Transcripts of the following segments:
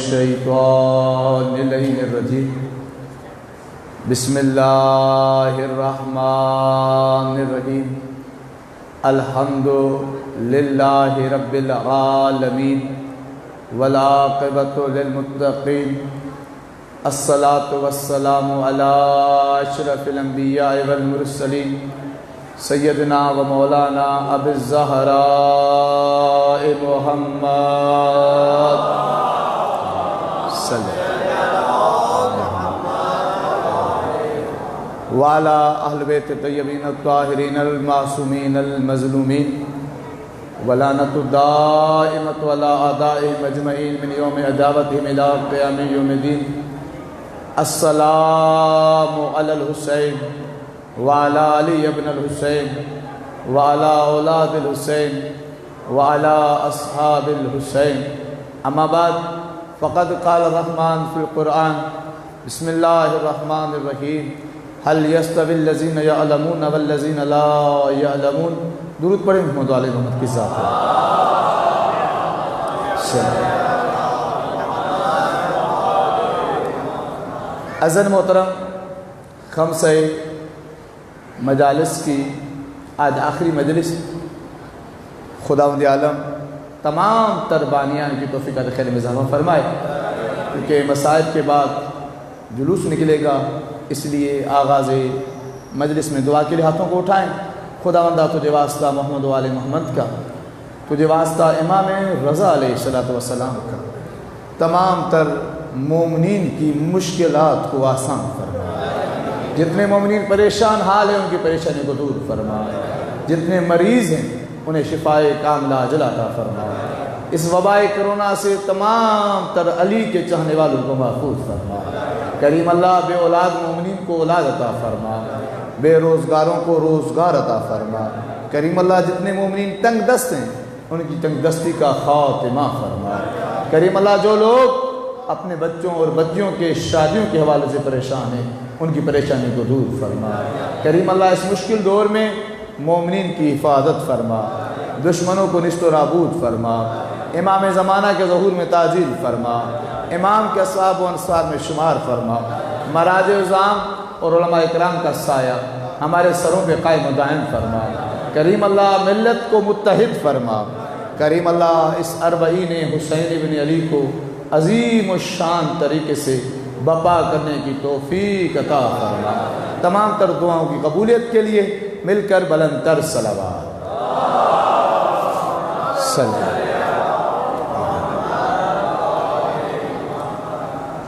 الشیطان اللعین الرجیم بسم اللہ الرحمن الرحیم الحمد للہ رب العالمین والعاقبۃ للمتقین الصلاة والسلام علی اشرف الانبیاء والمرسلین سیدنا و مولانا ابی الزہراء محمد صلی وعلی اہل بیت طیبین الطاہرین المعصومین المظلومین ولعنۃ الدائمۃ علی اعدائہم اجمعین من یوم عداوتہم الی قیام یوم الدین السلام علی الحسین وعلی علی ابن الحسین وعلی اولاد الحسین وعلی اصحاب الحسین اما بعد فقد قال الرحمن فی القرآن بسم اللہ الرحمن الرحیم هل يستوي الذين يعلمون والذين لا يعلمون درود پڑھیں محمد علیہ محمد کی ذات عزیزان محترم خمسہ مجالس کی آج آخری مجلس خداوند عالم تمام تربانیان کی توفیق عطا خیر مزاحمہ فرمائے کیونکہ مصائب کے بعد جلوس نکلے گا، اس لیے آغاز مجلس میں دعا کے لیے ہاتھوں کو اٹھائیں۔ خداوندہ تجھے واسطہ محمد و آل محمد کا، تجھے واسطہ امام رضا علیہ السلام کا، تمام تر مومنین کی مشکلات کو آسان فرما، جتنے مومنین پریشان حال ہیں ان کی پریشانی کو دور فرما، جتنے مریض ہیں انہیں شفائے کاملہ عاجل عطا فرما، اس وباء کرونا سے تمام تر علی کے چاہنے والوں کو محفوظ فرما۔ کریم اللہ بے اولاد مومنین کو اولاد عطا فرما، بے روزگاروں کو روزگار عطا فرما۔ کریم اللہ جتنے مومنین تنگ دست ہیں ان کی تنگ دستی کا خاتمہ فرما۔ کریم اللہ جو لوگ اپنے بچوں اور بچیوں کے شادیوں کے حوالے سے پریشان ہیں ان کی پریشانی کو دور فرما۔ کریم اللہ اس مشکل دور میں مومنین کی حفاظت فرما، دشمنوں کو نشت و نابود فرما، امام زمانہ کے ظہور میں تعجیل فرما، امام کے اصحاب و انصار میں شمار فرما، مراج عظام اور علماء اکرام کا سایہ ہمارے سروں پہ قائم و دائم فرما۔ کریم اللہ ملت کو متحد فرما۔ کریم اللہ اس اربعین حسین ابن علی کو عظیم الشان طریقے سے بپا کرنے کی توفیق عطا فرما۔ تمام تر دعاؤں کی قبولیت کے لیے مل کر بلند تر صلوات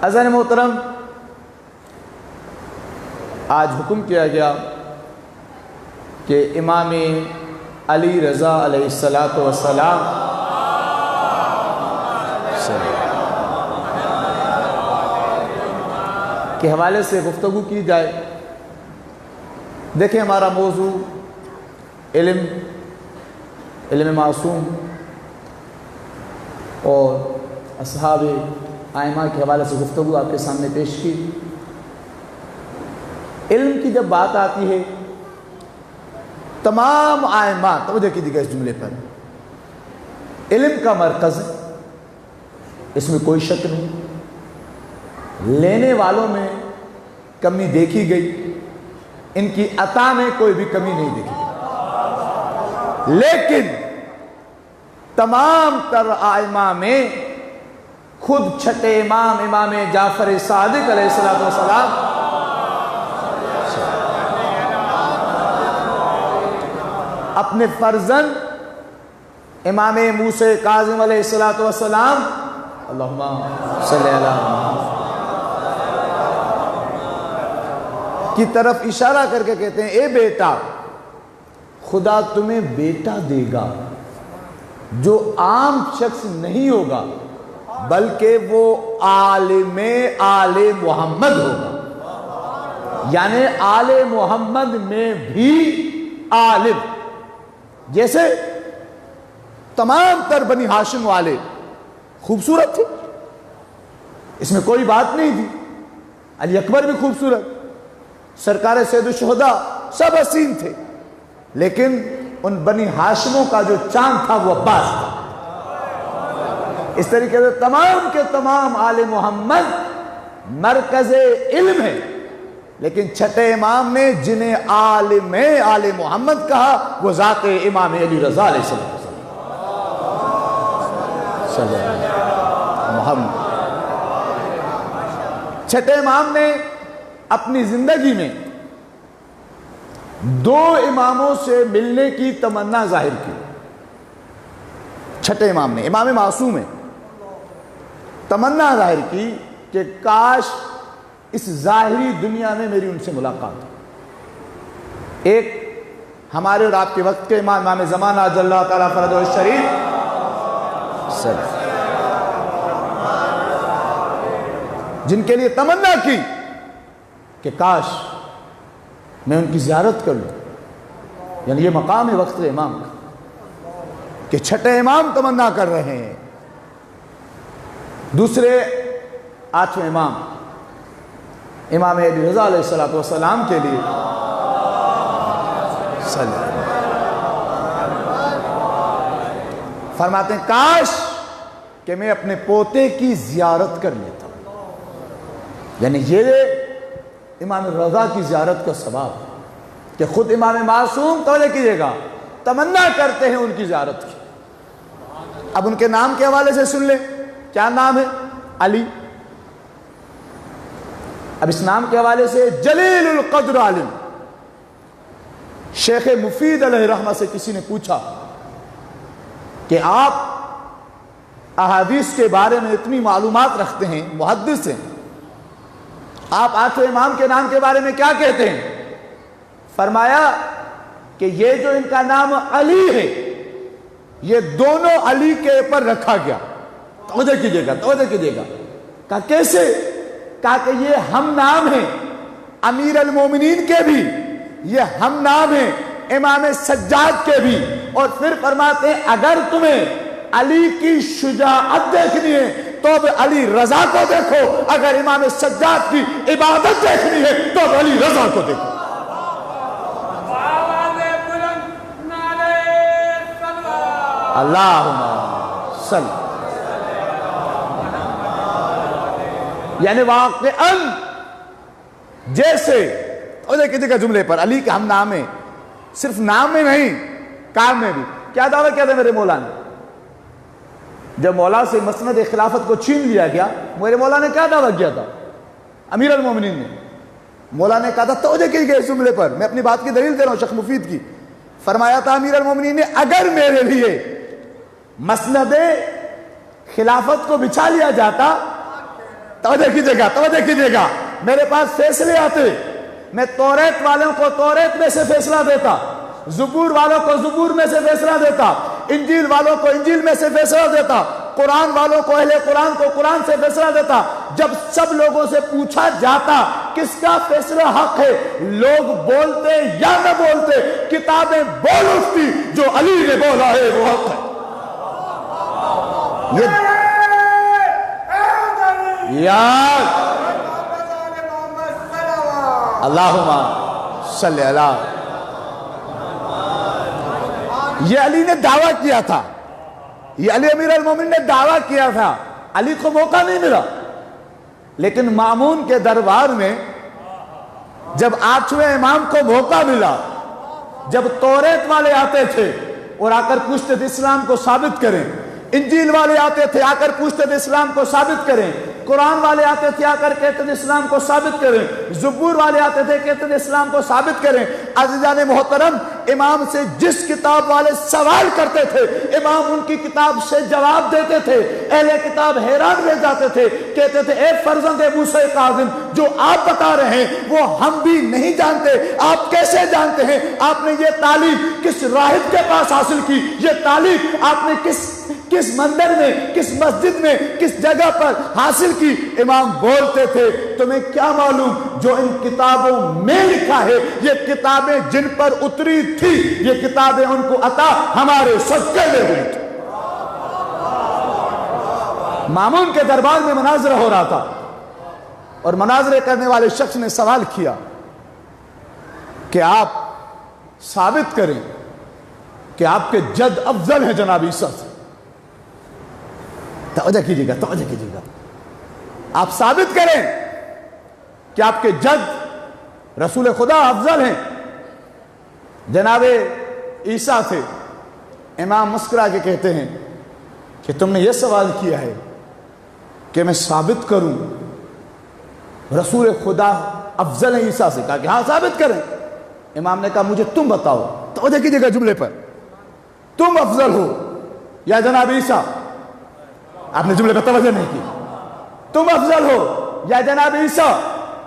عزیزان محترم، آج حکم کیا گیا کہ امام علی رضا علیہ السلام کے حوالے سے گفتگو کی جائے۔ دیکھیں ہمارا موضوع علم معصوم اور اصحاب ائمہ کے حوالے سے گفتگو آپ کے سامنے پیش کی۔ علم کی جب بات آتی ہے تمام ائمہ توجہ کیجیے گا اس جملے پر، علم کا مرکز ہے، اس میں کوئی شک نہیں، لینے والوں میں کمی دیکھی گئی، ان کی عطا میں کوئی بھی کمی نہیں دیکھی گئی، لیکن تمام تر ائمہ میں خود چھٹے امام جعفر صادق علیہ السلام اپنے فرزند امام موسیٰ کاظم علیہ السلام اللہم صلی اللہ کی طرف اشارہ کر کے کہتے ہیں، اے بیٹا خدا تمہیں بیٹا دے گا جو عام شخص نہیں ہوگا بلکہ وہ عالم آل محمد ہوگا، یعنی آل محمد میں بھی عالم، جیسے تمام تر بنی ہاشم والے خوبصورت تھے، اس میں کوئی بات نہیں تھی، علی اکبر بھی خوبصورت، سرکار سید الشہداء سب حسین تھے، لیکن ان بنی ہاشموں کا جو چاند تھا وہ عباس تھا۔ اس طریقے سے تمام کے تمام آل محمد مرکز علم ہے، لیکن چھٹے امام نے جنہیں عالم آل محمد کہا وہ ذات امام علی رضا علیہ السلام محمد۔ چھٹے امام نے اپنی زندگی میں دو اماموں سے ملنے کی تمنا ظاہر کی۔ چھٹے امام نے، امام معصوم ہے، تمنا ظاہر کی کہ کاش اس ظاہری دنیا میں میری ان سے ملاقات ہو۔ ایک ہمارے اور آپ کے وقت کے امام زمانہ عجل اللہ تعالیٰ فرجہ الشریف جن کے لیے تمنا کی کہ کاش میں ان کی زیارت کر لوں، یعنی یہ مقام ہے وقت امام کا کہ چھٹے امام تمنا کر رہے ہیں۔ دوسرے 8ویں امام امام علی رضا علیہ السلام کے لیے فرماتے ہیں کاش کہ میں اپنے پوتے کی زیارت کر لیتا ہوں، یعنی یہ امام رضا کی زیارت کا ثواب کہ خود امام معصوم توجہ کیجئے گا تمنا کرتے ہیں ان کی زیارت کی۔ اب ان کے نام کے حوالے سے سن لیں، کیا نام ہے؟ علی۔ اب اس نام کے حوالے سے جلیل القدر عالم، شیخ مفید علیہ رحمہ سے کسی نے پوچھا کہ آپ احادیث کے بارے میں اتنی معلومات رکھتے ہیں، محدث ہیں، آپ 8ویں امام کے نام کے بارے میں کیا کہتے ہیں؟ فرمایا کہ یہ جو ان کا نام علی ہے یہ دونوں علی کے اوپر رکھا گیا۔ توجہ کیجئے گا، توجہ کیجئے گا۔ کہا کیسے؟ کہا کہ یہ ہم نام ہیں امیر المومنین کے بھی، یہ ہم نام ہیں امام سجاد کے بھی، اور پھر فرماتے ہیں اگر تمہیں علی کی شجاعت دیکھنی ہے تو اب علی رضا کو دیکھو، اگر امام سجاد کی عبادت دیکھنی ہے تو اب علی رضا کو دیکھو۔ اللہم صلی، یعنی واقعاً جیسے توجہ کسی کا جملے پر علی کا ہم نام ہے، صرف نام میں نہیں کام میں بھی۔ کیا دعویٰ کیا تھا میرے مولا نے؟ جب مولا سے مسند خلافت کو چھین لیا گیا، میرے مولا نے کیا دعویٰ کیا تھا؟ امیر المومنین نے، مولا نے کہا تھا توجہ کی گئے اس جملے پر، میں اپنی بات کی دلیل دے رہا ہوں شیخ مفید کی، فرمایا تھا امیر المومنین نے اگر میرے لیے مسند خلافت کو بچھا لیا جاتا، توجہ کیجئے گا، توجہ کیجئے گا، میرے پاس فیصلے آتے، میں توریت والوں کو توریت میں سے فیصلہ دیتا، زبور والوں کو زبور میں سے فیصلہ دیتا، انجیل والوں کو انجیل میں سے فیصلہ دیتا، قرآن والوں کو اہل قرآن کو قرآن سے فیصلہ دیتا۔ جب سب لوگوں سے پوچھا جاتا کس کا فیصلہ حق ہے، لوگ بولتے یا نہ بولتے، کتابیں بول اٹھتی جو علی نے بولا ہے وہ حق ہے۔ اللہم صلی اللہ، یہ علی نے دعویٰ کیا تھا، یہ علی امیر المومنین نے دعویٰ کیا تھا، علی کو موقع نہیں ملا، لیکن مامون کے دربار میں جب 8ویں امام کو موقع ملا، جب توریت والے آتے تھے اور آ کر پوچھتے تھے اسلام کو ثابت کریں، انجیل والے آتے تھے آ کر پوچھتے تھے اسلام کو ثابت کریں، قرآن والے آتے تھے آ کر کہتے تھے اسلام کو ثابت کریں، زبور والے آتے تھے کہتے تھے اسلام کو ثابت کریں، عزیزان محترم امام سے جس کتاب والے سوال کرتے تھے امام ان کی کتاب سے جواب دیتے تھے، اہل کتاب حیران رہ جاتے تھے، کہتے تھے اے فرزند موسیٰ کاظم جو آپ بتا رہے ہیں وہ ہم بھی نہیں جانتے، آپ کیسے جانتے ہیں؟ آپ نے یہ تعلیم کس راہب کے پاس حاصل کی؟ یہ تعلیم آپ نے کس مندر میں، کس مسجد میں، کس جگہ پر حاصل کی؟ امام بولتے تھے تمہیں کیا معلوم جو ان کتابوں میں لکھا ہے، یہ کتابیں جن پر اتری تھی یہ کتابیں ان کو عطا ہمارے صدقے میں ہوئی تھی۔ مامون کے دربار میں مناظرہ ہو رہا تھا اور مناظرے کرنے والے شخص نے سوال کیا کہ آپ ثابت کریں کہ آپ کے جد افضل ہیں جناب عیسیٰ سے۔ توجہ کیجیے گا، توجہ کیجیے گا، آپ ثابت کریں کہ آپ کے جد رسول خدا افضل ہیں، جناب عیسیٰ تھے۔ امام مسکرا کے کہتے ہیں کہ تم نے یہ سوال کیا ہے کہ میں ثابت کروں رسول خدا افضل ہیں عیسیٰ سے؟ کہا کہ ہاں ثابت کریں۔ امام نے کہا مجھے تم بتاؤ، توجہ کیجیے گا جملے پر، تم افضل ہو یا جناب عیسیٰ؟ آپ نے جملے پر توجہ نہیں کی، تم افضل ہو یا جناب عیسیٰ؟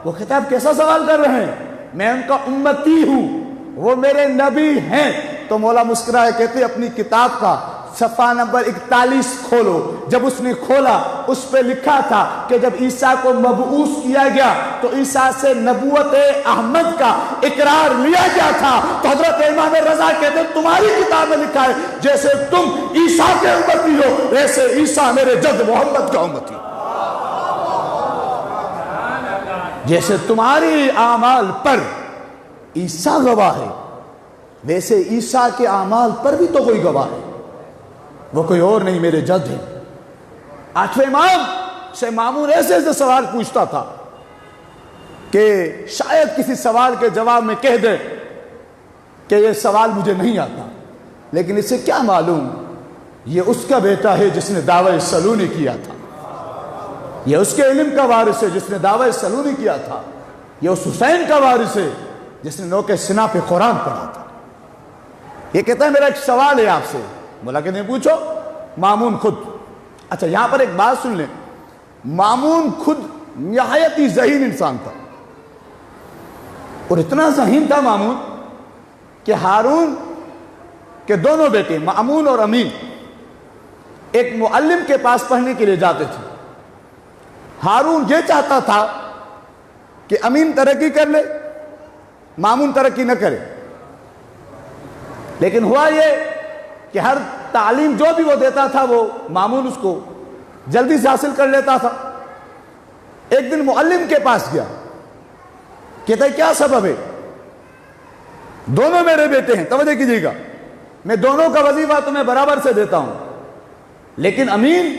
وہ کتاب کیسا سوال کر رہے ہیں؟ میں ان کا امتی ہوں، وہ میرے نبی ہیں۔ تو مولا مسکرائے کہتے اپنی کتاب کا صفحہ نمبر 41 کھولو۔ جب اس نے کھولا اس پہ لکھا تھا کہ جب عیسیٰ کو مبعوث کیا گیا تو عیسیٰ سے نبوت احمد کا اقرار لیا گیا تھا، تو حضرت امام رضا کہتے تمہاری کتاب میں لکھا ہے جیسے تم عیسیٰ کے امتی ہو ویسے عیسیٰ میرے جد محمد کا امتی ہو۔ جیسے تمہاری اعمال پر عیسیٰ گواہ ہے ویسے عیسیٰ کے اعمال پر بھی تو کوئی گواہ ہے، وہ کوئی اور نہیں میرے جد ہے۔ آٹھویں امام سے مامون ایسے سوال پوچھتا تھا کہ شاید کسی سوال کے جواب میں کہہ دے کہ یہ سوال مجھے نہیں آتا، لیکن اسے کیا معلوم یہ اس کا بیٹا ہے جس نے دعوی سلونی کیا تھا، یہ اس کے علم کا وارث ہے جس نے دعوی سلونی کیا تھا، یہ اس حسین کا وارث ہے جس نے نوکے سنا پہ قرآن پڑھا تھا۔ یہ کہتا ہے میرا ایک سوال ہے آپ سے۔ بولا کہ نہیں پوچھو۔ مامون خود، اچھا یہاں پر ایک بات سن لیں، مامون خود نہایت ہی ذہین انسان تھا، اور اتنا ذہین تھا مامون کہ ہارون کے دونوں بیٹے مامون اور امین ایک معلم کے پاس پڑھنے کے لیے جاتے تھے۔ ہارون یہ چاہتا تھا کہ امین ترقی کر لے، مامون ترقی نہ کرے، لیکن ہوا یہ کہ ہر تعلیم جو بھی وہ دیتا تھا وہ مامون اس کو جلدی سے حاصل کر لیتا تھا۔ ایک دن معلم کے پاس گیا، کہتا ہے کیا سبب ہے؟ دونوں میرے بیٹے ہیں، توجہ کیجیے گا، میں دونوں کا وظیفہ تمہیں برابر سے دیتا ہوں، لیکن امین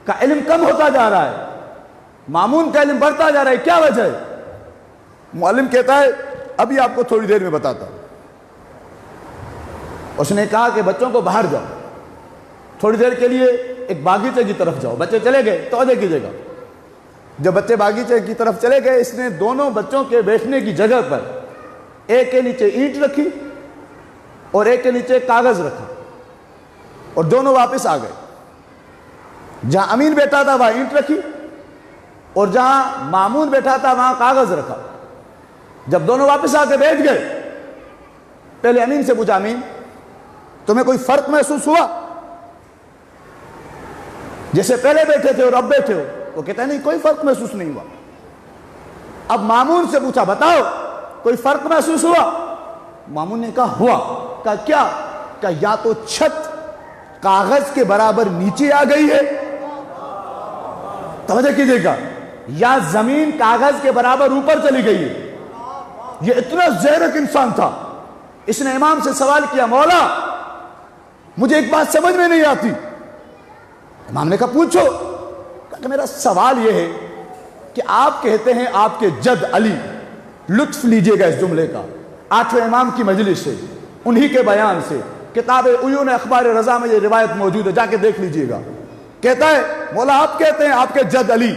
کا علم کم ہوتا جا رہا ہے، مامون کا علم بڑھتا جا رہا ہے، کیا وجہ ہے؟ معلم کہتا ہے ابھی آپ کو تھوڑی دیر میں بتاتا ہوں۔ اس نے کہا کہ بچوں کو باہر جاؤ، تھوڑی دیر کے لیے ایک باغیچے کی طرف جاؤ۔ بچے چلے گئے، توجہ کیجیے گا، جب بچے باغیچے کی طرف چلے گئے اس نے دونوں بچوں کے بیٹھنے کی جگہ پر ایک کے نیچے اینٹ رکھی اور ایک کے نیچے کاغذ رکھا، اور دونوں واپس آ گئے۔ جہاں امین بیٹھا تھا وہاں اینٹ رکھی اور جہاں مامون بیٹھا تھا وہاں کاغذ رکھا۔ جب دونوں واپس آ کے بیٹھ گئے، پہلے امین سے پوچھا امین تمہیں کوئی فرق محسوس ہوا جیسے پہلے بیٹھے تھے اور اب بیٹھے ہو؟ وہ کہتا ہے نہیں کوئی فرق محسوس نہیں ہوا۔ اب مامون سے پوچھا بتاؤ کوئی فرق محسوس ہوا؟ مامون نے کہا ہوا۔ کہا کیا؟ کہا یا تو چھت کاغذ کے برابر نیچے آ گئی ہے، توجہ کیجیے گا، یا زمین کاغذ کے برابر اوپر چلی گئی ہے۔ یہ اتنا زیرک انسان تھا، اس نے امام سے سوال کیا مولا مجھے ایک بات سمجھ میں نہیں آتی۔ امام نے کہا پوچھو۔ کہا کہ میرا سوال یہ ہے کہ آپ کہتے ہیں آپ کے جد علی، لطف لیجئے گا اس جملے کا، آٹھویں امام کی مجلس سے، انہی کے بیان سے، کتاب عیون اخبار رضا میں یہ روایت موجود ہے، جا کے دیکھ لیجئے گا۔ کہتا ہے مولا آپ کہتے ہیں آپ کے جد علی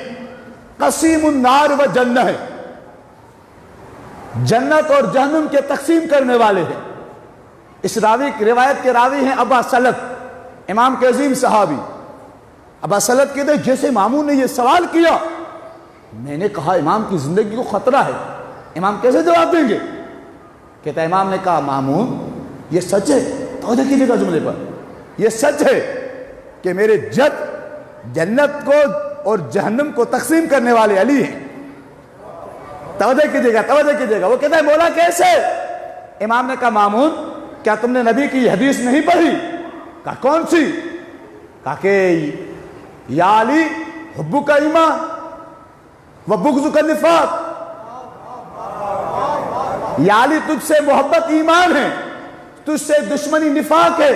قسیم النار و جنہ ہے، جنت اور جہنم کے تقسیم کرنے والے ہیں۔ اس روایت کے راوی ہیں ابا سلط، امام کے عظیم صحابی۔ ابا سلط کہتے ہیں جیسے مامون نے یہ سوال کیا میں نے کہا امام کی زندگی کو خطرہ ہے، امام کیسے جواب دیں گے؟ کہتا ہے امام نے کہا مامون یہ سچ ہے، توجہ کیجیے گا جملے پر، یہ سچ ہے کہ میرے جد جنت کو اور جہنم کو تقسیم کرنے والے علی ہیں۔ توجہ کیجیے گا، توجہ کیجیے گا۔ وہ کہتا ہے مولا کیسے؟ امام نے کہا مامون کیا تم نے نبی کی حدیث نہیں پڑھی؟ کہا کون سی؟ کہا کہ یا علی حبک ایمان و بغضک نفاق، یا علی تجھ سے محبت ایمان ہے، تجھ سے دشمنی نفاق ہے،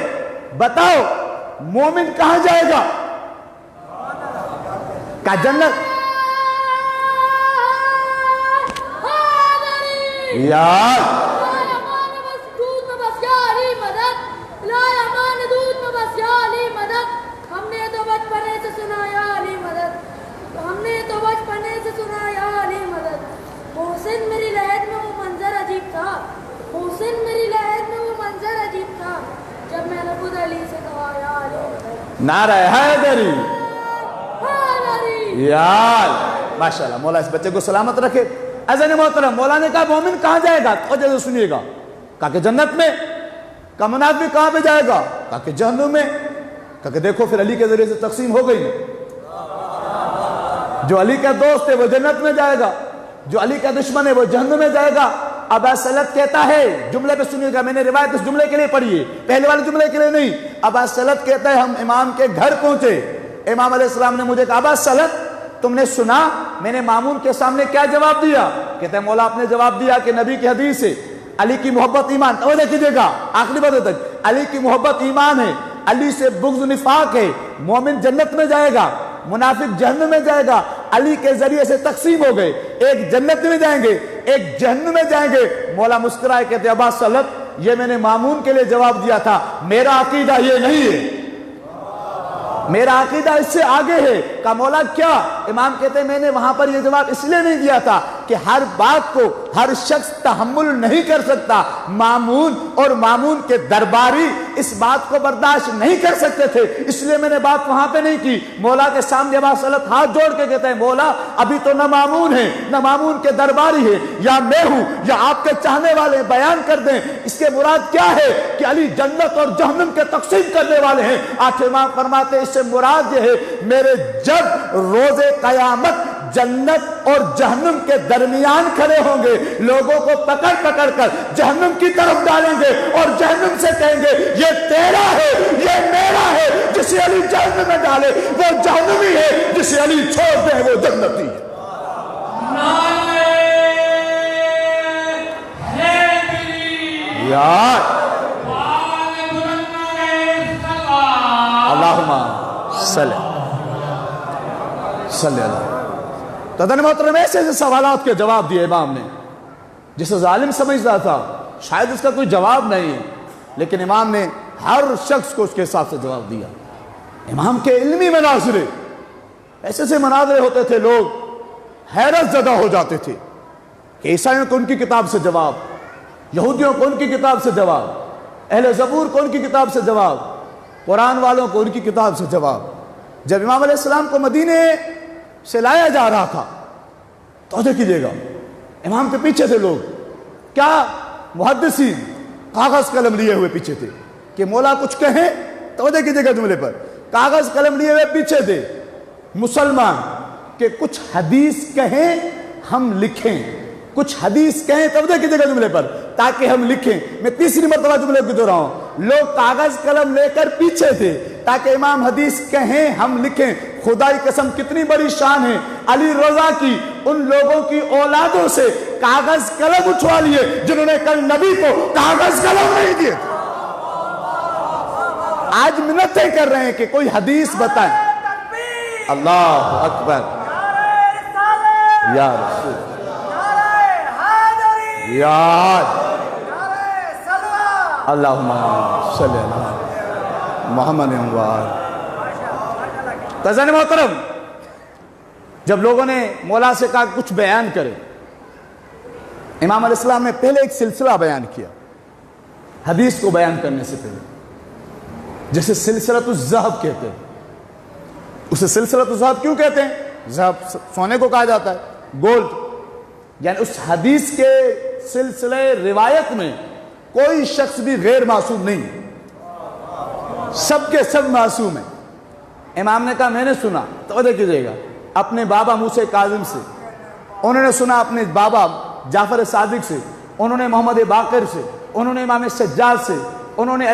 بتاؤ مومن کہاں جائے گا؟ کہا جنت یار ہم نے تو بچپنے سے سنا یا علی مدد، ہم نے تو بچپنے سے سنا یا علی مدد۔ محسن میری لہد میں وہ منظر عجیب تھا، محسن میری لہد میں وہ منظر عجیب تھا، جب میں نے خود علی سے کہا یا علی مدد۔ نعرہ حیدری یار ماشاءاللہ، مولا اس بچے کو سلامت رکھے۔ اذن محترم، مولا نے کہا مومن کہاں جائے گا؟ تو جیسے سنیے گا، کہا کہ جنت میں۔ کہا منافق کہاں پہ جائے گا؟ کہا کہ جہنم میں۔ کہا کہ دیکھو پھر علی کے ذریعے سے تقسیم ہو گئی، جو علی کا دوست ہے وہ جنت میں جائے گا، جو علی کا دشمن ہے وہ جہنم میں جائے گا۔ ابا سلط کہتا ہے، جملے پہ سنیے گا، میں نے روایت اس جملے کے لیے پڑھی ہے، پہلے والے جملے کے لیے نہیں۔ ابا سلط کہتا ہے ہم امام کے گھر پہنچے، امام علیہ السلام نے مجھے کہا ابا سلط تم نے سنا میں نے مامون کے سامنے کیا جواب دیا؟ کہتا ہے مولا آپ نے جواب دیا کہ نبی کی حدیث ہے علی کی محبت ایمان، توجہ کیجئے گا آخری باتیں تک، علی کی محبت ایمان ہے، علی سے بغض نفاق ہے، مومن جنت میں جائے گا، منافق جہنم میں جائے گا۔ علی کے ذریعے سے تقسیم ہو گئے، ایک جنت میں جائیں گے ایک جہنم میں جائیں گے۔ مولا مسکرائے کہتے ابا سلط یہ میں نے مامون کے لیے جواب دیا تھا، میرا عقیدہ یہ نہیں ہے، میرا عقیدہ اس سے آگے ہے۔ کہا مولا کیا؟ امام کہتے ہیں میں نے وہاں پر یہ جواب اس لیے نہیں دیا تھا کہ ہر بات کو ہر شخص تحمل نہیں کر سکتا، مامون اور مامون کے درباری اس بات کو برداشت نہیں کر سکتے تھے، اس لیے میں نے بات وہاں پہ نہیں کی۔ مولا کے سامنے ابا سلط ہاتھ جوڑ کے کہتے ہیں مولا ابھی تو نہ مامون ہے نہ مامون کے درباری ہے، یا میں ہوں یا آپ کے چاہنے والے، بیان کر دیں اس کے مراد کیا ہے کہ علی جنت اور جہنم کے تقسیم کرنے والے ہیں۔ آٹھ امام فرماتے ہیں اس سے مراد یہ ہے میرے جب روز قیامت جنت اور جہنم کے درمیان کھڑے ہوں گے، لوگوں کو پکڑ پکڑ کر جہنم کی طرف ڈالیں گے اور جہنم سے کہیں گے یہ تیرا ہے یہ میرا ہے، جسے علی جہنم میں ڈالے وہ جہنمی ہے، جسے علی چھوڑ دے وہ جنتی ہے۔ یار اللہم صلی اللہ۔ تدن محترم ایسے ایسے سوالات کے جواب دیے امام نے، جسے ظالم سمجھتا تھا شاید اس کا کوئی جواب نہیں ہے، لیکن امام نے ہر شخص کو اس کے حساب سے جواب دیا۔ امام کے علمی مناظرے ایسے ایسے مناظرے ہوتے تھے، لوگ حیرت زدہ ہو جاتے تھے کہ عیسائیوں کو ان کی کتاب سے جواب، یہودیوں کو ان کی کتاب سے جواب، اہل زبور کو ان کی کتاب سے جواب، قرآن والوں کو ان کی کتاب سے جواب۔ جب امام علیہ السلام کو مدینے سے لایا جا رہا تھا، توجہ کیجئے گا، امام کے پیچھے تھے لوگ، کیا محدثین کاغذ قلم لیے ہوئے پیچھے تھے کہ مولا کچھ کہیں، توجہ کیجئے گا جملے پر، کاغذ قلم لیے ہوئے پیچھے تھے مسلمان کہ کچھ حدیث کہیں ہم لکھیں، کچھ حدیث کہیں، توجہ کیجئے گا جملے پر، تاکہ ہم لکھیں۔ میں تیسری مرتبہ جملے کو دو رہا ہوں، لوگ کاغذ قلم لے کر پیچھے تھے تاکہ امام حدیث کہیں ہم لکھیں۔ خدائی قسم کتنی بڑی شان ہے علی رضا کی، ان لوگوں کی اولادوں سے کاغذ قلم اٹھوا لیے جنہوں نے کل نبی کو کاغذ قلم نہیں دیے۔ آج منتیں کر رہے ہیں کہ کوئی حدیث بتائیں۔ اللہ اکبر یا رسول یاد اللہم صلی اللہ محمد انوار۔ تزن محترم، جب لوگوں نے مولا سے کہا کچھ بیان کرے، امام علیہ السلام نے پہلے ایک سلسلہ بیان کیا حدیث کو بیان کرنے سے پہلے، جسے سلسلۃ الذہب کہتے ہیں۔ اسے سلسلۃ الذہب کیوں کہتے ہیں؟ ذہب سونے کو کہا جاتا ہے، گولڈ، یعنی اس حدیث کے سلسلے روایت میں کوئی شخص بھی غیر معصوم نہیں، سب کے سب معصوم ہیں۔ امام نے کہا میں نے سنا، توجہ کیجئے گا، اپنے بابا موسیٰ کاظم سے، انہوں نے سنا اپنے بابا جعفر صادق سے، انہوں نے محمد باقر سے، انہوں نے امام سجاد سے، انہوں نے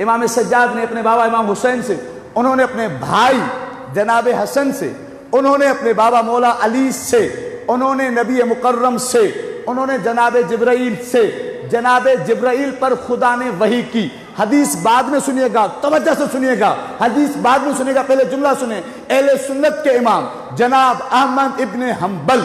امام سجاد نے اپنے بابا امام حسین سے، انہوں نے اپنے بھائی جناب حسن سے، انہوں نے اپنے بابا مولا علی سے، انہوں نے نبی مکرم سے، انہوں نے جناب جبرائیل سے، جناب جبرائیل پر خدا نے وحی کی حدیث بعد میں سنیے گا، توجہ سے سنیے گا، حدیث بعد میں سنیے گا، پہلے جملہ سنیں۔ اہل سنت کے امام جناب احمد ابن حنبل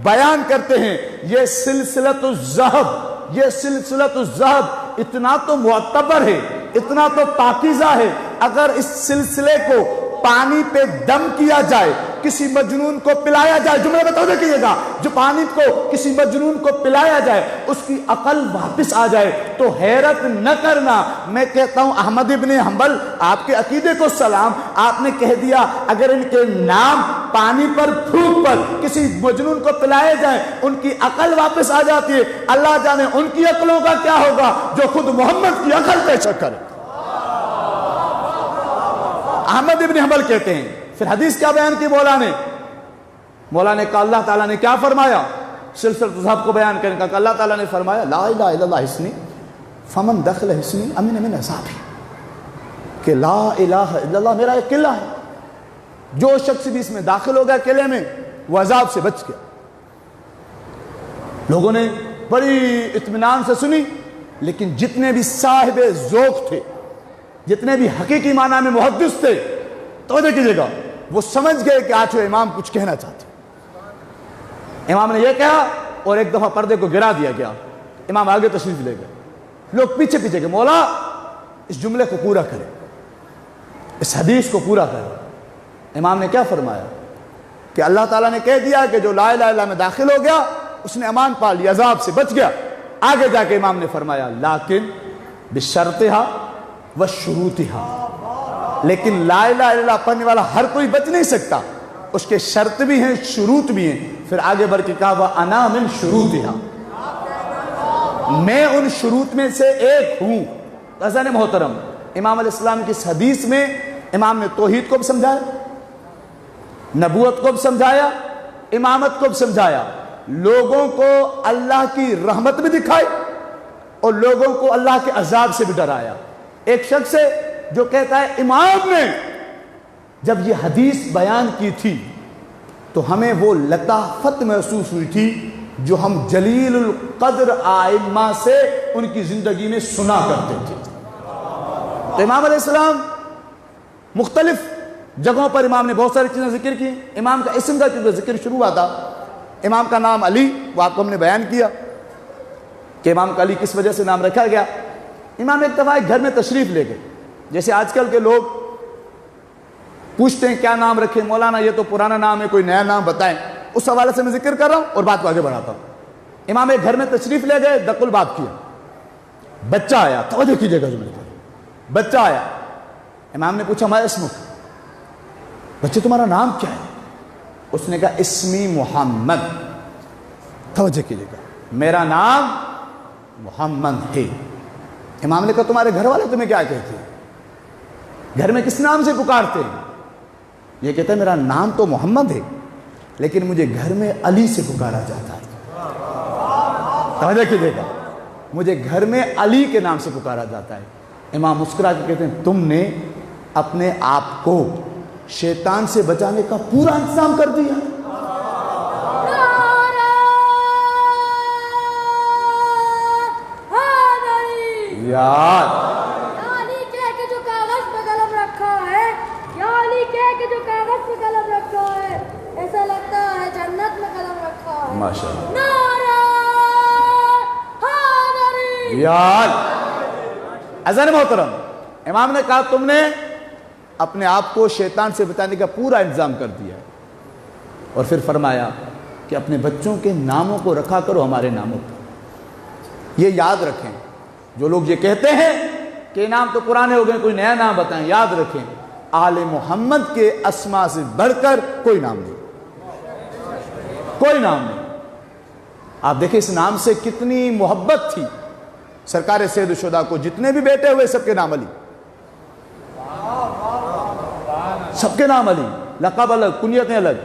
بیان کرتے ہیں یہ سلسلۃ الذہب، یہ سلسلۃ الذہب اتنا تو معتبر ہے، اتنا تو پاکیزہ ہے، اگر اس سلسلے کو پانی پہ دم کیا جائے، کسی مجنون کو پلایا جائے، جملے میں توجہ کیجئے گا، جو پانی کو کسی مجنون کو پلایا جائے اس کی عقل واپس آ جائے تو حیرت نہ کرنا۔ میں کہتا ہوں احمد ابن حنبل آپ کے عقیدے کو سلام، آپ نے کہہ دیا اگر ان کے نام پانی پر پھونک پر کسی مجنون کو پلائے جائیں ان کی عقل واپس آ جاتی ہے، اللہ جانے ان کی عقلوں کا کیا ہوگا جو خود محمد کی عقل پہ شک کرے۔ احمد ابن حنبل کہتے ہیں، پھر حدیث کیا بیان کی مولا نے کہا اللہ تعالیٰ نے کیا فرمایا؟ سلسلۃ الذہب کو بیان کرنے کا کہ اللہ تعالیٰ نے فرمایا لا الہ الا اللہ حسنی فمن دخل حسنی امن من عذابی، کہ لا الہ الا اللہ میرا ایک قلعہ ہے، جو شخص بھی اس میں داخل ہو گیا قلعے میں وہ عذاب سے بچ گیا۔ لوگوں نے بڑی اطمینان سے سنی، لیکن جتنے بھی صاحب ذوق تھے، جتنے بھی حقیقی معنی میں محدث تھے، توجہ کیجئے گا، وہ سمجھ گئے کہ آج وہ امام کچھ کہنا چاہتے۔ امام نے یہ کہا اور ایک دفعہ پردے کو گرا دیا گیا، امام آگے تشریف لے گئے، لوگ پیچھے پیچھے کہ مولا اس جملے کو پورا کرے، اس حدیث کو پورا کرے۔ امام نے کیا فرمایا کہ اللہ تعالیٰ نے کہہ دیا کہ جو لا الہ الا اللہ میں داخل ہو گیا اس نے امان پا لی، عذاب سے بچ گیا۔ آگے جا کے امام نے فرمایا لیکن بشرطہا وشروطہا، لیکن لا الہ الا اللہ پڑھنے والا ہر کوئی بچ نہیں سکتا، اس کے شرط بھی ہیں شروط بھی ہیں۔ پھر آگے بڑھ کے کہا وَأَنَا مِن شُرُوطِهَا، میں ان شروط میں سے ایک ہوں۔ عزیزان محترم، امام علیہ السلام کی اس حدیث میں امام نے توحید کو بھی سمجھایا، نبوت کو بھی سمجھایا، امامت کو بھی سمجھایا، لوگوں کو اللہ کی رحمت بھی دکھائی اور لوگوں کو اللہ کے عذاب سے بھی ڈرایا۔ ایک شخص ہے جو کہتا ہے امام نے جب یہ حدیث بیان کی تھی تو ہمیں وہ لطافت محسوس ہوئی تھی جو ہم جلیل القدر ائمہ سے ان کی زندگی میں سنا کرتے تھے۔ تو امام علیہ السلام مختلف جگہوں پر امام نے بہت ساری چیزیں ذکر کی۔ امام کا اسم کا جو ذکر شروع ہوا تھا، امام کا نام علی، وہ آپ کو ہم نے بیان کیا کہ امام کا علی کس وجہ سے نام رکھا گیا۔ امام ایک دفعہ ایک گھر میں تشریف لے گئے، جیسے آج کل کے لوگ پوچھتے ہیں کیا نام رکھیں، مولانا یہ تو پرانا نام ہے، کوئی نیا نام بتائیں، اس حوالے سے میں ذکر کر رہا ہوں اور بات کو آگے بڑھاتا ہوں۔ امام ایک گھر میں تشریف لے گئے، دق الباب کیا، بچہ آیا، توجہ کیجئے گا جملے پر، بچہ آیا، امام نے پوچھا ما اسمک، بچے تمہارا نام کیا ہے؟ اس نے کہا اسمی محمد، توجہ کیجئے گا، میرا نام محمد ہے۔ امام نے کہا تمہارے گھر والے تمہیں کیا کہتے ہیں؟ گھر میں کس نام سے پکارتے ہیں؟ یہ کہتا ہے میرا نام تو محمد ہے لیکن مجھے گھر میں علی سے پکارا جاتا ہے۔ توجہ کیجئے گا، مجھے گھر میں علی کے نام سے پکارا جاتا ہے۔ امام مسکرا کے کہتے ہیں تم نے اپنے آپ کو شیطان سے بچانے کا پورا انتظام کر دیا۔ یار علی کہہ کے جو کاغذ پہ قلم رکھا ہے، یا علی کہہ کے جو کاغذ پہ قلم رکھا ہے، ایسا لگتا ہے جنت میں قلم رکھا ہے۔ ماشاءاللہ، نعرہ حیدری۔ یار عزیزان محترم، امام نے کہا تم نے اپنے آپ کو شیطان سے بچانے کا پورا انتظام کر دیا ہے، اور پھر فرمایا کہ اپنے بچوں کے ناموں کو رکھا کرو ہمارے ناموں پر۔ یہ یاد رکھیں، جو لوگ یہ کہتے ہیں کہ نام تو پرانے ہو گئے کوئی نیا نام بتائیں، یاد رکھیں آل محمد کے اسما سے بڑھ کر کوئی نام نہیں، کوئی نام نہیں۔ آپ دیکھیں اس نام سے کتنی محبت تھی سرکار سید الشہداء کو، جتنے بھی بیٹے ہوئے سب کے نام علی، سب کے نام علی، لقب الگ، کنیتیں الگ۔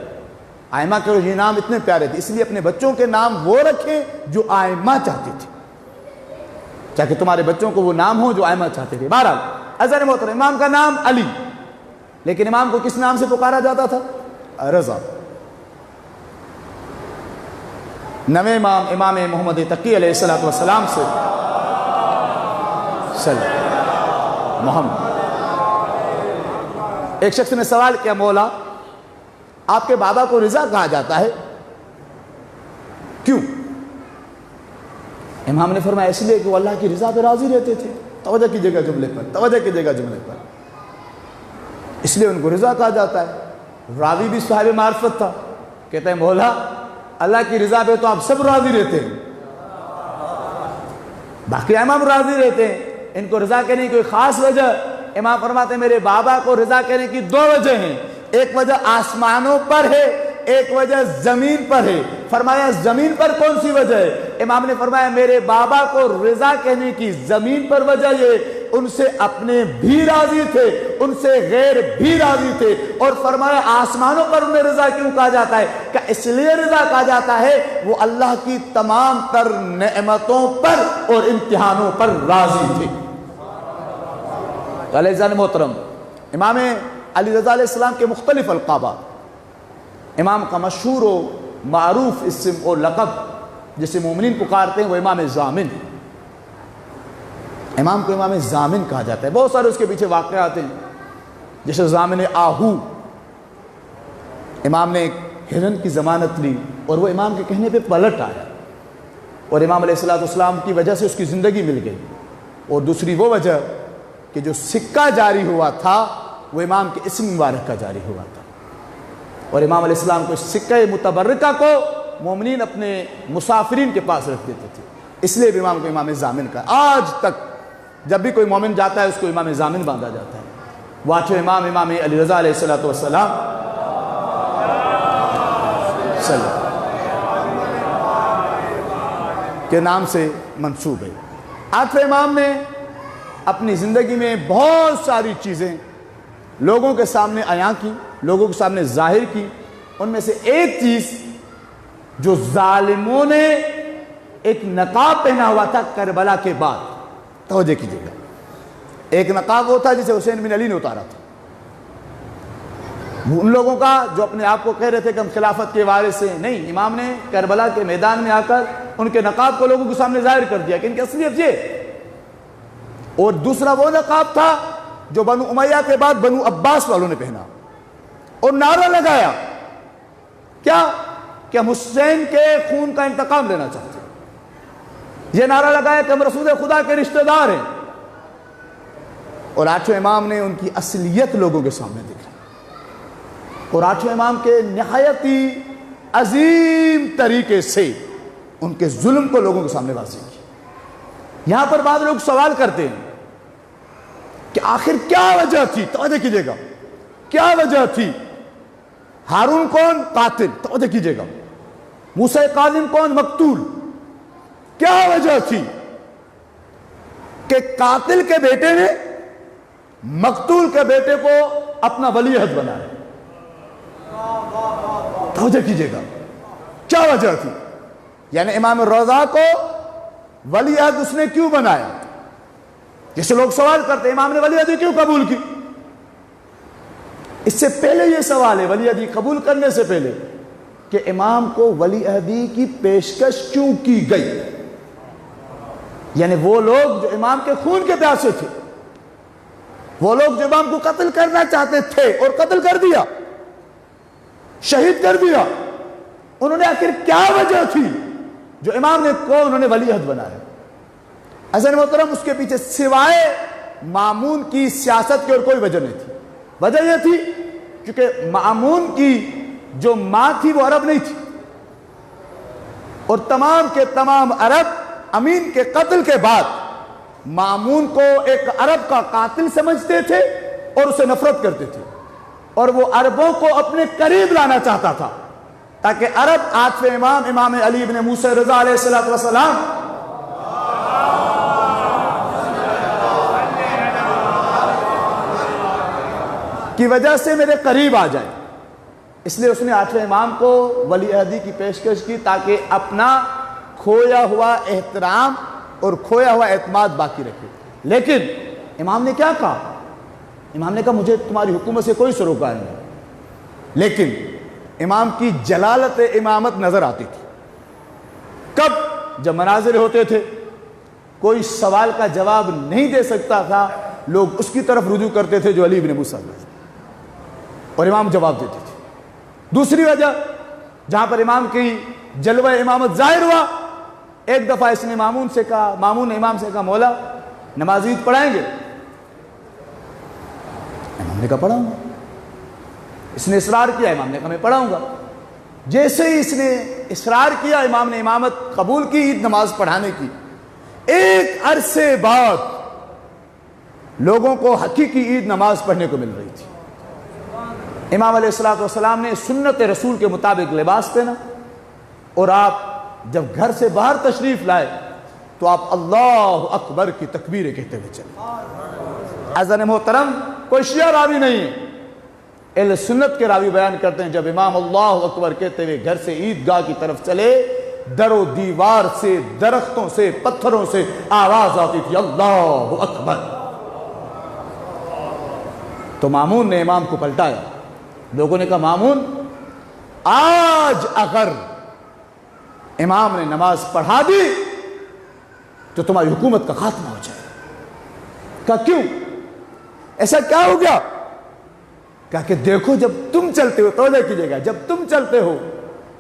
آئمہ کے یہ نام اتنے پیارے تھے، اس لیے اپنے بچوں کے نام وہ رکھیں جو آئمہ چاہتے تھے، چاہے تمہارے بچوں کو وہ نام ہو جو آئمہ چاہتے تھے۔ بہرحال عزیزان محترم، امام کا نام علی، لیکن امام کو کس نام سے پکارا جاتا تھا؟ رضا۔ نویں امام محمد تقی علیہ السلام سے محمد۔ ایک شخص نے سوال کیا، مولا آپ کے بابا کو رضا کہا جاتا ہے کیوں؟ امام نے فرمایا اس لیے کہ وہ اللہ کی رضا پہ راضی رہتے تھے۔ توجہ کیجیے گا جملے پر، توجہ کیجیے گا جملے پر، اس لیے ان کو رضا کہا جاتا ہے۔ راوی بھی صاحب معرفت تھا، کہتا ہے مولا اللہ کی رضا پہ تو آپ سب راضی رہتے ہیں، باقی امام راضی رہتے ہیں، ان کو رضا کہنے کی کوئی خاص وجہ؟ امام فرماتے ہیں میرے بابا کو رضا کہنے کی دو وجہ ہیں، ایک وجہ آسمانوں پر ہے، ایک وجہ زمین پر ہے۔ فرمایا زمین پر کون سی وجہ ہے؟ امام نے فرمایا میرے بابا کو رضا کہنے کی زمین پر وجہ یہ، ان سے اپنے بھی راضی تھے، ان سے غیر بھی راضی تھے۔ اور فرمایا آسمانوں پر انہیں رضا کیوں کہا جاتا ہے؟ کہ اس لیے رضا کہا جاتا ہے وہ اللہ کی تمام تر نعمتوں پر اور امتحانوں پر راضی تھے۔ عزیزان محترم، امام علی رضا علیہ السلام کے مختلف القابات، امام کا مشہور و معروف اسم و لقب جسے مومنین پکارتے ہیں وہ امام ضامن۔ امام کو امام ضامن کہا جاتا ہے، بہت سارے اس کے پیچھے واقعات ہیں، جیسے ضامن آہو، امام نے ایک ہرن کی ضمانت لی اور وہ امام کے کہنے پہ پلٹ آیا، اور امام علیہ السلام کی وجہ سے اس کی زندگی مل گئی۔ اور دوسری وہ وجہ کہ جو سکہ جاری ہوا تھا وہ امام کے اسم مبارک کا جاری ہوا تھا، اور امام علیہ السلام کو اس سکہ متبرکہ کو مومنین اپنے مسافرین کے پاس رکھ دیتے تھے، اس لیے بھی امام کو امام ضامن کا۔ آج تک جب بھی کوئی مومن جاتا ہے اس کو امام ضامن باندھا جاتا ہے۔ وہ آٹھویں امام امام علی رضا علیہ السلام کے نام سے منسوب ہے۔ آٹھویں امام نے اپنی زندگی میں بہت ساری چیزیں لوگوں کے سامنے عیاں کی، لوگوں کے سامنے ظاہر کی۔ ان میں سے ایک چیز جو ظالموں نے ایک نقاب پہنا ہوا تھا کربلا کے بعد، توجہ کیجیے گا، ایک نقاب وہ تھا جسے حسین بن علی نے اتارا تھا۔ ان لوگوں کا جو اپنے آپ کو کہہ رہے تھے کہ ہم خلافت کے وارث ہیں، نہیں، امام نے کربلا کے میدان میں آ کر ان کے نقاب کو لوگوں کے سامنے ظاہر کر دیا کہ ان کی اصلیت یہ۔ اور دوسرا وہ نقاب تھا جو بنو امیہ کے بعد بنو عباس والوں نے پہنا اور نعرہ لگایا کیا؟ کہ ہم حسین کے خون کا انتقام لینا چاہتے ہیں۔ یہ نعرہ لگایا کہ ہم رسول خدا کے رشتہ دار ہیں، اور آٹھویں امام نے ان کی اصلیت لوگوں کے سامنے دکھائی، اور آٹھویں امام کے نہایت ہی عظیم طریقے سے ان کے ظلم کو لوگوں کے سامنے واضح کیا۔ یہاں پر بعض لوگ سوال کرتے ہیں کہ آخر کیا وجہ تھی؟ توجہ کیجیے گا، کیا وجہ تھی؟ ہارون کون؟ قاتل، توجہ کیجیے گا۔ موسیٰ کاظم کون؟ مقتول۔ کیا وجہ تھی کہ قاتل کے بیٹے نے مقتول کے بیٹے کو اپنا ولی عہد بنایا؟ توجہ کیجیے گا، کیا وجہ تھی؟ یعنی امام رضا کو ولی عہد اس نے کیوں بنایا؟ جیسے لوگ سوال کرتے ہیں امام نے ولی عہدی کیوں قبول کی؟ اس سے پہلے یہ سوال ہے، ولی عہدی قبول کرنے سے پہلے، کہ امام کو ولی عہدی کی پیشکش کیوں کی گئی؟ یعنی وہ لوگ جو امام کے خون کے پیاسے تھے، وہ لوگ جو امام کو قتل کرنا چاہتے تھے اور قتل کر دیا، شہید کر دیا، انہوں نے آخر کیا وجہ تھی جو امام نے کو انہوں نے ولی عہد بنایا؟ عزیزان محترم، اس کے پیچھے سوائے مامون کی سیاست کی اور کوئی وجہ نہیں تھی۔ وجہ یہ تھی کیونکہ مامون کی جو ماں تھی وہ عرب نہیں تھی، اور تمام کے تمام عرب امین کے قتل کے بعد مامون کو ایک عرب کا قاتل سمجھتے تھے اور اسے نفرت کرتے تھے، اور وہ عربوں کو اپنے قریب لانا چاہتا تھا تاکہ عرب آٹھویں امام امام علی بن موسیٰ رضا علیہ السلام کی وجہ سے میرے قریب آ جائے۔ اس لیے اس نے آٹھویں امام کو ولی عہدی کی پیشکش کی تاکہ اپنا کھویا ہوا احترام اور کھویا ہوا اعتماد باقی رکھے۔ لیکن امام نے کیا کہا؟ امام نے کہا مجھے تمہاری حکومت سے کوئی سروکار نہیں، لیکن امام کی جلالت امامت نظر آتی تھی۔ کب؟ جب مناظر ہوتے تھے، کوئی سوال کا جواب نہیں دے سکتا تھا، لوگ اس کی طرف رجوع کرتے تھے جو علی بن موسیٰ ہے، اور امام جواب دیتے تھے۔ دوسری وجہ جہاں پر امام کی جلوہ امامت ظاہر ہوا، ایک دفعہ اس نے مامون نے امام سے کہا مولا نماز عید پڑھائیں گے؟ امام نے کہا پڑھاؤں گا۔ اس نے اصرار کیا، امام نے کہا میں پڑھاؤں گا۔ جیسے ہی اس نے اصرار کیا، امام نے امامت قبول کی عید نماز پڑھانے کی۔ ایک عرصے بعد لوگوں کو حقیقی عید نماز پڑھنے کو مل رہی تھی۔ امام علیہ السلام نے سنت رسول کے مطابق لباس پہنا، اور آپ جب گھر سے باہر تشریف لائے تو آپ اللہ اکبر کی تکبیریں کہتے ہوئے چلے۔ عزیزان محترم، کوئی شیعہ راوی نہیں ہے، اہل سنت کے راوی بیان کرتے ہیں جب امام اللہ اکبر کہتے ہوئے گھر سے عیدگاہ کی طرف چلے، در و دیوار سے، درختوں سے، پتھروں سے آواز آتی تھی اللہ اکبر۔ تو مامون نے امام کو پلٹایا۔ لوگوں نے کہا مامون آج اگر امام نے نماز پڑھا دی تو تمہاری حکومت کا خاتمہ ہو جائے۔ کہا کیوں؟ ایسا کیا ہو گیا؟ کہا کہ دیکھو جب تم چلتے ہو، توجہ کیجئے گا، جب تم چلتے ہو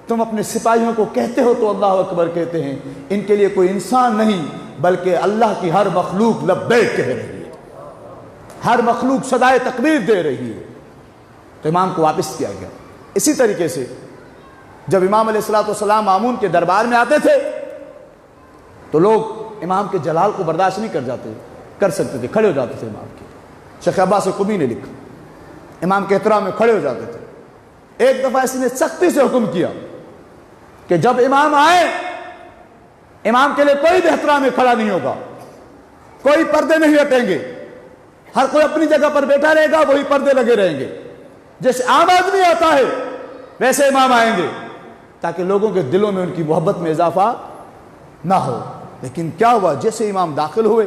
تم اپنے سپاہیوں کو کہتے ہو تو اللہ اکبر کہتے ہیں، ان کے لیے کوئی انسان نہیں بلکہ اللہ کی ہر مخلوق لبیک کہہ رہی ہے، ہر مخلوق صدائے تکبیر دے رہی ہے۔ تو امام کو واپس کیا گیا۔ اسی طریقے سے جب امام علیہ السلام مامون کے دربار میں آتے تھے تو لوگ امام کے جلال کو برداشت نہیں کر سکتے تھے، کھڑے ہو جاتے تھے امام کے۔ شیخ عباس قمی نے لکھا امام کے احترام میں کھڑے ہو جاتے تھے۔ ایک دفعہ اس نے سختی سے حکم کیا کہ جب امام آئے، امام کے لیے کوئی بھی احترام میں کھڑا نہیں ہوگا، کوئی پردے نہیں ہٹیں گے، ہر کوئی اپنی جگہ پر بیٹھا رہے گا، وہی پردے لگے رہیں گے۔ جیسے عام آدمی آتا ہے ویسے امام آئیں گے تاکہ لوگوں کے دلوں میں ان کی محبت میں اضافہ نہ ہو۔ لیکن کیا ہوا؟ جیسے امام داخل ہوئے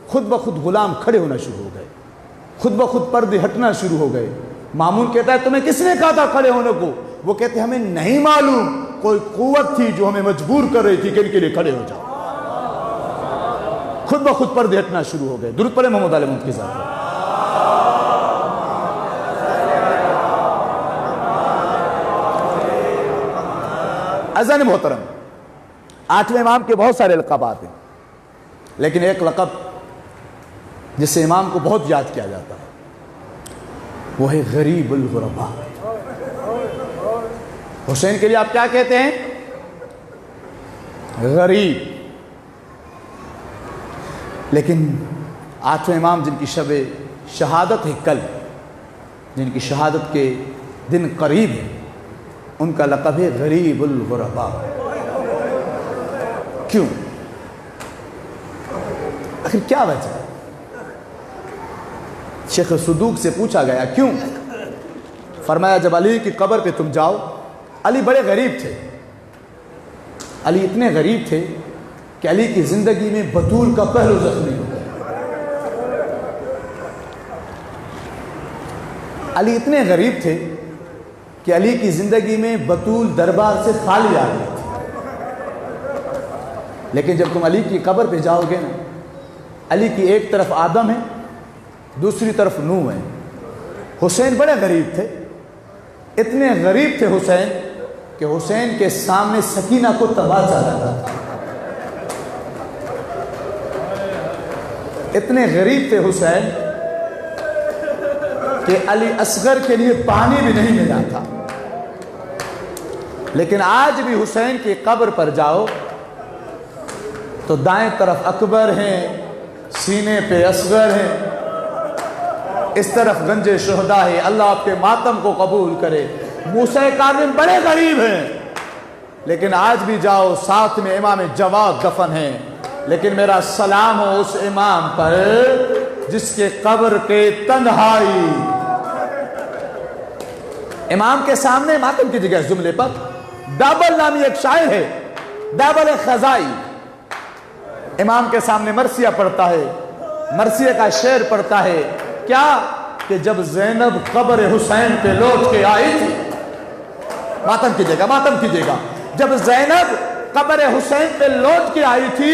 خود بخود غلام کھڑے ہونا شروع ہو گئے، خود بخود پردے ہٹنا شروع ہو گئے۔ مامون کہتا ہے تمہیں کس نے کہا تھا کھڑے ہونے کو؟ وہ کہتے ہمیں نہیں معلوم، کوئی قوت تھی جو ہمیں مجبور کر رہی تھی کہ ان کے لیے کھڑے ہو جاؤ۔ خود بخود پردے ہٹنا شروع ہو گئے۔ درود پڑھیں محمد علی محمد کے ساتھ۔ عزیزان محترم، آٹھویں امام کے بہت سارے لقبات ہیں، لیکن ایک لقب جس سے امام کو بہت یاد کیا جاتا ہے وہ ہے غریب الغرباء۔ حسین کے لیے آپ کیا کہتے ہیں؟ غریب۔ لیکن آٹھویں امام جن کی شب شہادت ہے کل، جن کی شہادت کے دن قریب ہے، ان کا لقب ہے غریب الغرباء۔ کیوں؟ آخر کیا وجہ ہے؟ شیخ صدوق سے پوچھا گیا کیوں؟ فرمایا جب علی کی قبر پہ تم جاؤ، علی بڑے غریب تھے، علی اتنے غریب تھے کہ علی کی زندگی میں بطول کا پہلو زخمی ہو گیا۔ علی اتنے غریب تھے کہ علی کی زندگی میں بطول دربار سے خالی آ گئی تھی۔ لیکن جب تم علی کی قبر پہ جاؤ گے نا، علی کی ایک طرف آدم ہے، دوسری طرف نوح ہے۔ حسین بڑے غریب تھے، اتنے غریب تھے حسین کہ حسین کے سامنے سکینہ کو تماچا لگا تھا۔ اتنے غریب تھے حسین کہ علی اصغر کے لیے پانی بھی نہیں ملا تھا۔ لیکن آج بھی حسین کی قبر پر جاؤ تو دائیں طرف اکبر ہیں، سینے پہ اصغر ہیں، اس طرف گنج شہداء ہے۔ اللہ آپ کے ماتم کو قبول کرے۔ موسیٰ کاظم بڑے غریب ہیں، لیکن آج بھی جاؤ ساتھ میں امام جواد دفن ہیں۔ لیکن میرا سلام ہو اس امام پر جس کے قبر کے تنہائی، امام کے سامنے ماتم کی جگہ اس جملے پر دابل نامی ایک شاعر ہے، دابل خزائی، امام کے سامنے مرثیہ پڑھتا ہے، مرثیہ کا شعر پڑھتا ہے کیا کہ جب زینب قبر حسین پہ لوٹ کے آئی تھی، ماتم کیجئے گا، ماتم کیجئے گا، جب زینب قبر حسین پہ لوٹ کے آئی تھی،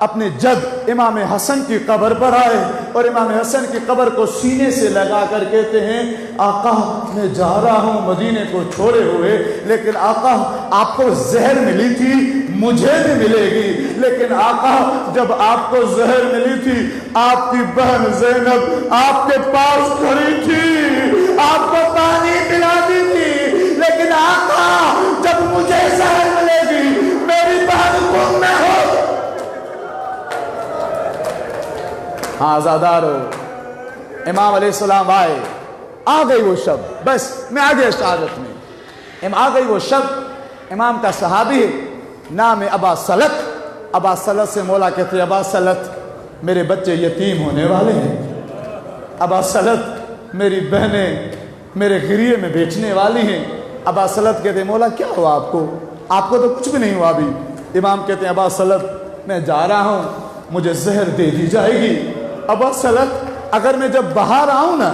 اپنے جد امام حسن کی قبر پر آئے اور امام حسن کی قبر کو سینے سے لگا کر کہتے ہیں آقا میں جا رہا ہوں مدینے کو چھوڑے ہوئے، لیکن آقا آپ کو زہر ملی تھی مجھے بھی ملے گی، لیکن آقا جب آپ کو زہر ملی تھی آپ کی بہن زینب آپ کے پاس کھڑی تھی، آپ کو پانی پلاتی تھی، لیکن آقا جب مجھے زہر ملے گی میری بہن کو میں ہو۔ ہاں آزادارو، امام علیہ السلام آئے، آ گئی وہ شب، بس میں آگے شہادت میں آ گئی وہ شب۔ امام کا صحابی ہے، نام ابا سلط۔ ابا سلط سے مولا کہتے ہیں ابا سلط میرے بچے یتیم ہونے والے ہیں، ابا سلط میری بہنیں میرے گریے میں بیچنے والی ہیں۔ ابا سلط کہتے ہیں مولا کیا ہوا آپ کو تو کچھ بھی نہیں ہوا ابھی۔ امام کہتے ہیں ابا سلط میں جا رہا ہوں مجھے زہر دے دی جائے گی۔ ابا سلط اگر میں جب باہر آؤں نا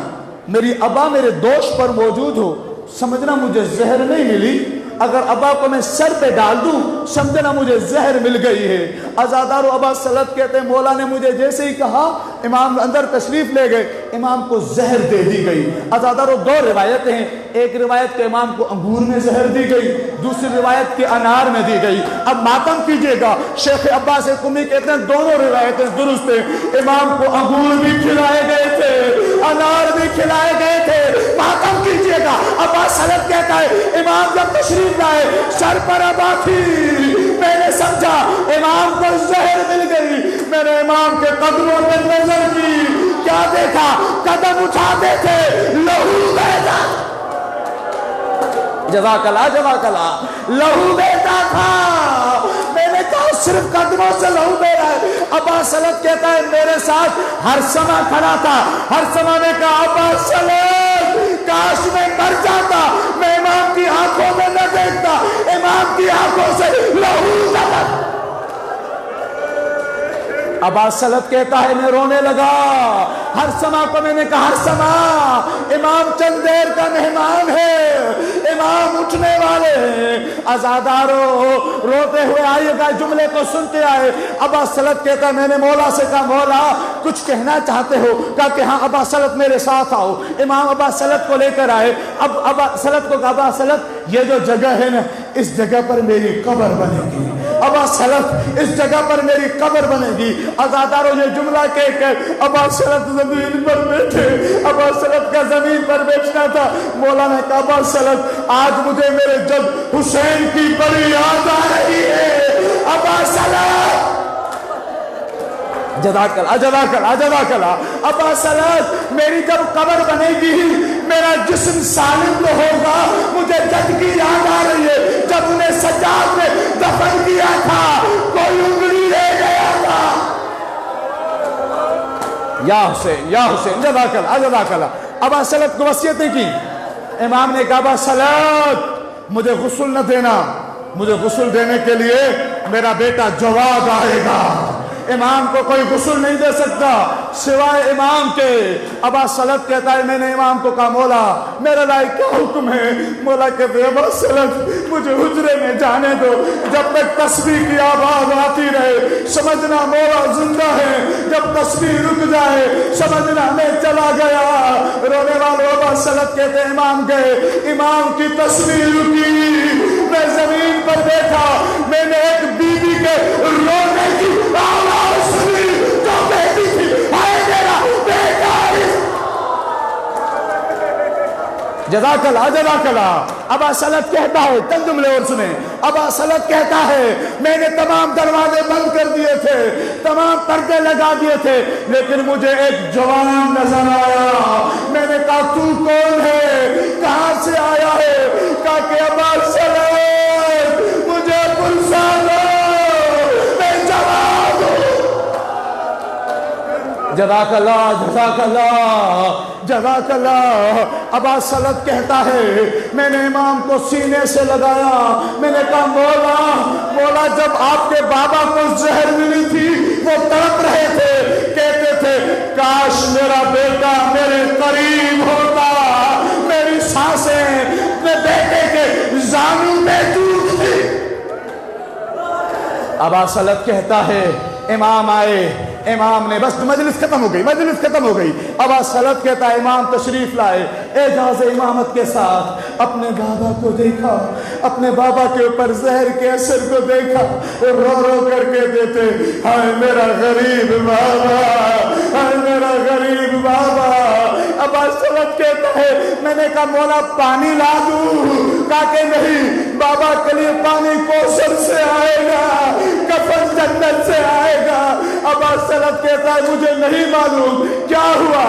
میری ابا میرے دوش پر موجود ہو سمجھنا مجھے زہر نہیں ملی، اگر ابا کو میں سر پہ ڈال دوں سمجھنا مجھے زہر مل گئی ہے۔ عزادارو ابا سلط کہتے ہیں مولا نے مجھے جیسے ہی کہا امام اندر تشریف لے گئے، امام کو زہر دے دی گئی۔ عزادارو دو روایتیں ہیں، ایک روایت کے امام کو انگور میں زہر دی گئی، دوسری روایت کے انار میں دی گئی۔ اب ماتم کیجئے گا، شیخ عباس قمی کہتے ہیں دونوں روایتیں درست ہیں، امام کو انگور بھی کھلائے گئے تھے انار بھی کھلائے گئے تھے۔ ماتم کیجئے گا، ابا سلط کہتا ہے امام جب تشریف لائے سر پر ابا تھی، میں نے سمجھا امام کو زہر مل گئی، میں نے امام کے قدموں پہ نظر کی، کیا دیکھا قدم اٹھاتے تھے لہو بہتا، جزاک اللہ لہو بہتا تھا، میں نے کہا صرف قدموں سے لہو بہ رہا ہے۔ ابا سلط کہتا ہے میرے ساتھ ہر سما کھڑا تھا، ہر سما نے کہا ابا سلط کاش میں مر جاتا، میں امام کی آنکھوں میں نہ دیکھتا، امام کی آنکھوں سے لہو بہتا۔ ابا سلط کہتا ہے میں رونے لگا، ہر سما کو میں نے کہا ہر سما امام چند دیر کا مہمان ہے، امام اٹھنے والے ہیں۔ عزادارو روتے ہوئے آئیے گا جملے کو سنتے آئے۔ ابا سلط کہتا ہے میں نے مولا سے کہا مولا کچھ کہنا چاہتے ہو؟ کہا کہ ہاں ابا سلط میرے ساتھ آؤ۔ امام ابا سلط کو لے کر آئے، اب ابا سلط کو کہا ابا سلط یہ جو جگہ ہے نا اس جگہ پر میری قبر بنے گی، ابا سلط اس جگہ پر میری قبر بنے گی۔ عزادارو یہ جملہ کہہ کر ابا سلط زمین پر بیٹھے، ابا سلط کا زمین پر بیٹھنا تھا۔ مولا نے کہا ابا سلط آج مجھے میرے جد حسین کی بڑی یاد آ رہی ہے، ابا سلط جزاک اللہ ابا سلط میری جب قبر بنے گی میرا جسم سالم تو ہوگا، مجھے جد کی یاد آ رہی ہے جب انہیں سجاد میں دفن کیا تھا کوئی انگلی رہ گیا تھا۔ یا حسین جزاک اللہ۔ ابا سلط کو وصیتیں کی، امام نے کہا ابا سلط مجھے غسل نہ دینا، مجھے غسل دینے کے لیے میرا بیٹا جواد آئے گا، امام کو کوئی غسل نہیں دے سکتا سوائے امام کے۔ ابا سلط کہتا ہے میں نے امام کو کہا مولا میرا لائق کیا حکم ہے؟ مولا کہتے ہیں ابا سلط مجھے حجرے میں جانے دو، جب تک تسبیح کی آواز آتی رہے سمجھنا مولا زندہ ہے، جب تسبیح رک جائے سمجھنا میں چلا گیا۔ رونے والوں ابا سلط کہتے ہیں امام گئے، امام کی تسبیح رکی، میں زمین پر بیٹھا، میں نے ایک بی بی کے رونے کی آواز سنی جو کہتی تھی ہائے میرا بیٹا۔ جزاک اللہ۔ ابا سلط کہتا ہے چند جملے اور سنیں، ابا سلط کہتا ہے میں نے تمام دروازے بند کر دیے تھے، تمام پردے لگا دیے تھے، لیکن مجھے ایک جوان نظر آیا، میں نے کہا تو کون ہے کہاں سے آیا ہے؟ کہا کہ ابا سلط مجھے پرسا دو میں جواب ہوں۔ جزاک اللہ۔ ابا سلط کہتا ہے میں نے امام کو سینے سے لگایا، میں نے کہا مولا جب آپ کے بابا کو زہر ملی تھی وہ تڑپ رہے تھے، کہتے تھے کاش میرا بیٹا میرے قریب ہوتا، میری سانسیں اپنے بیٹے کے زانوں میں ڈوب تھی۔ ابا سلط کہتا ہے امام آئے، امام نے بس مجلس ختم ہو گئی، ابا سلط کہتا ہے امام تشریف لائے، اعجاز امامت کے ساتھ اپنے بابا کو دیکھا، اپنے بابا کے اوپر زہر کے اثر کو دیکھا، اور رو رو کر کے دیتے ہائے میرا غریب بابا، ہائے میرا غریب بابا۔ ابا سلط کہتا ہے میں نے کہا مولا پانی لا دوں؟ کہا کہ نہیں، بابا کے لیے پانی کوثر سے آئے گا، کفن جنت سے آئے گا۔ ابا سلط کہتا ہے مجھے نہیں معلوم کیا ہوا،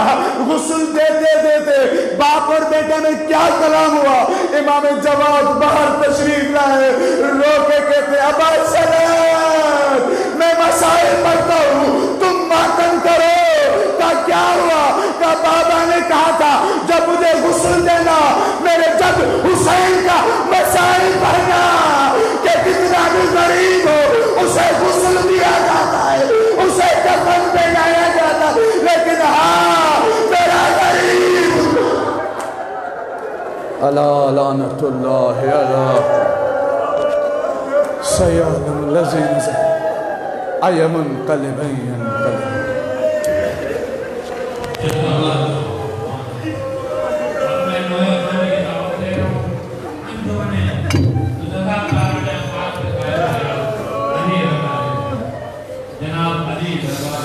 غسل دیتے دیتے باپ اور بیٹے میں کیا کلام ہوا۔ امام جواد باہر تشریف لائے، رو کے کہتے ابا سلط میں مسائل پڑھتا ہوں، تم ماتم کرو۔ کہا کیا ہوا؟ کہا بابا نے کہا تھا جب مجھے غسل دینا میرے جد حسین کا مسائل پڑھنا کہ کتنا بھی غریب ہو اسے غسل دیا جاتا ہے، اسے کفن پہنایا جاتا ہے، لیکن ہاں میرا غریب الا لعنت اللہ علی سیعلم الذین ایمنقلب ینقلب۔ جناب علی دربار